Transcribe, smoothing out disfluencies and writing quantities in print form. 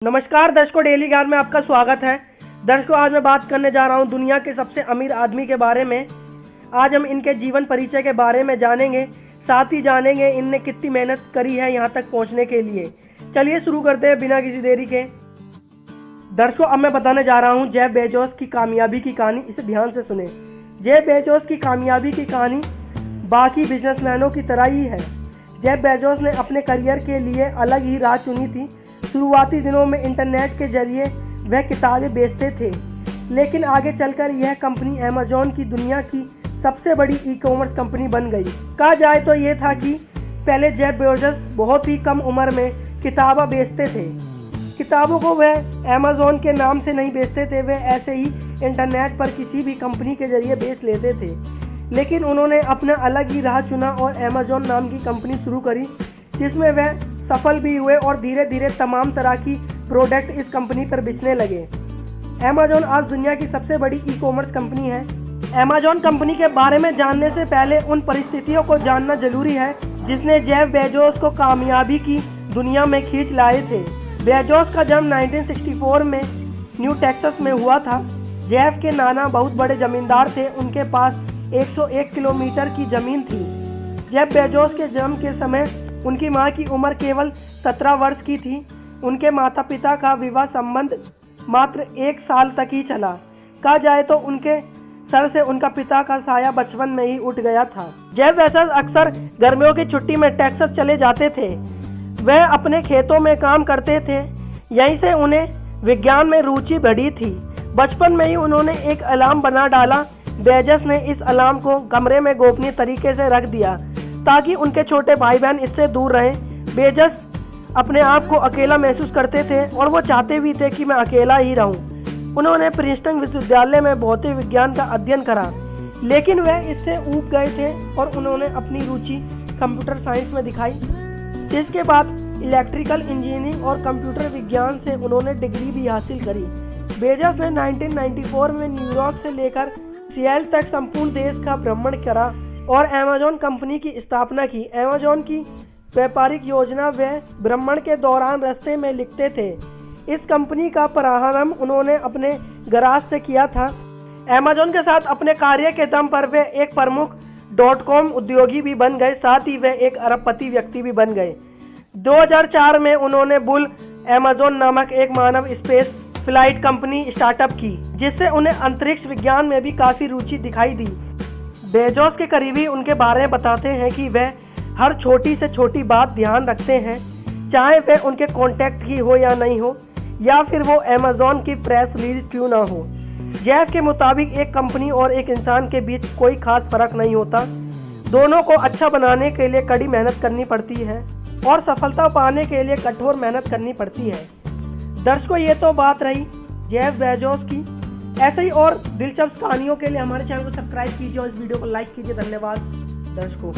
नमस्कार दर्शकों, डेली ज्ञान में आपका स्वागत है। दर्शकों, आज मैं बात करने जा रहा हूं दुनिया के सबसे अमीर आदमी के बारे में। आज हम इनके जीवन परिचय के बारे में जानेंगे, साथ ही जानेंगे इनने कितनी मेहनत करी है यहां तक पहुंचने के लिए। चलिए शुरू करते हैं बिना किसी देरी के। दर्शकों, अब मैं बताने जा रहा हूं जेफ बेजोस की कामयाबी की कहानी। इसे ध्यान से सुने। जेफ बेजोस की कामयाबी की कहानी बाकी बिजनेसमैनों की तरह ही है। जेफ बेजोस ने अपने करियर के लिए अलग ही राह चुनी थी। शुरुआती दिनों में इंटरनेट के जरिए वह किताबें बेचते थे, लेकिन आगे चलकर यह कंपनी अमेज़न की दुनिया की सबसे बड़ी ई-कॉमर्स कंपनी बन गई। कहा जाए तो यह था कि पहले जेफ बेजोस बहुत ही कम उम्र में किताबें बेचते थे। किताबों को वह अमेज़न के नाम से नहीं बेचते थे, वे ऐसे ही इंटरनेट पर किसी भी कंपनी के जरिए बेच लेते थे। लेकिन उन्होंने अपना अलग ही राह चुना और अमेज़न नाम की कंपनी शुरू करी, जिसमें वह सफल भी हुए और धीरे धीरे तमाम तरह की प्रोडक्ट इस कंपनी पर बिकने लगे। अमेज़न आज दुनिया की सबसे बड़ी ई-कॉमर्स कंपनी है। अमेज़न कंपनी के बारे में जानने से पहले उन परिस्थितियों को जानना जरूरी है जिसने जेफ बेजोस को कामयाबी की दुनिया में खींच लाए थे। बेजोस का जन्म 1964 में न्यू टेक्सास में हुआ था। जेफ के नाना बहुत बड़े जमींदार थे, उनके पास 101 किलोमीटर की जमीन थी। जेफ बेजोस के जन्म के समय उनकी मां की उम्र केवल 17 वर्ष की थी। उनके माता पिता का विवाह संबंध मात्र 1 साल तक ही चला। कहा जाए तो उनके सर से उनका पिता का साया बचपन में ही उठ गया था। जेफ बेजोस अक्सर गर्मियों की छुट्टी में टेक्सास चले जाते थे। वह अपने खेतों में काम करते थे। यहीं से उन्हें विज्ञान में रुचि बढ़ी थी। बचपन में ही उन्होंने एक अलार्म बना डाला। बेजोस ने इस अलार्म को कमरे में गोपनीय तरीके से रख दिया ताकि उनके छोटे भाई बहन इससे दूर रहें। बेजोस अपने आप को अकेला महसूस करते थे और वो चाहते भी थे कि मैं अकेला ही रहूं। उन्होंने प्रिंसटन विश्वविद्यालय में भौतिक विज्ञान का अध्ययन करा, लेकिन वह इससे ऊब गए थे और उन्होंने अपनी रुचि कंप्यूटर साइंस में दिखाई। जिसके बाद इलेक्ट्रिकल इंजीनियरिंग और कंप्यूटर विज्ञान से उन्होंने डिग्री भी हासिल करी। बेजोस ने 1994 में न्यूयॉर्क से लेकर सिएटल तक संपूर्ण देश का भ्रमण करा और अमेज़न कंपनी की स्थापना की। अमेज़न की व्यापारिक योजना वे भ्रमण के दौरान रास्ते में लिखते थे। इस कंपनी का प्रारंभ उन्होंने अपने गैराज से किया था। अमेज़न के साथ अपने कार्य के दम पर वे एक प्रमुख .com उद्योगी भी बन गए, साथ ही वे एक अरबपति व्यक्ति भी बन गए। 2004 में उन्होंने बुल अमेज़न नामक एक मानव स्पेस फ्लाइट कंपनी स्टार्टअप की, जिससे उन्हें अंतरिक्ष विज्ञान में भी काफी रुचि दिखाई दी। बेजोस के करीबी उनके बारे में बताते हैं कि वह हर छोटी से छोटी बात ध्यान रखते हैं, चाहे वह उनके कॉन्टैक्ट की हो या नहीं हो, या फिर वो अमेज़न की प्रेस रिलीज क्यों ना हो। जेफ के मुताबिक एक कंपनी और एक इंसान के बीच कोई खास फर्क नहीं होता। दोनों को अच्छा बनाने के लिए कड़ी मेहनत करनी पड़ती है और सफलता पाने के लिए कठोर मेहनत करनी पड़ती है। दर्शकों, ये तो बात रही जेफ बेजोस की। ऐसे ही और दिलचस्प कहानियों के लिए हमारे चैनल को सब्सक्राइब कीजिए और इस वीडियो को लाइक कीजिए। धन्यवाद दर्शकों।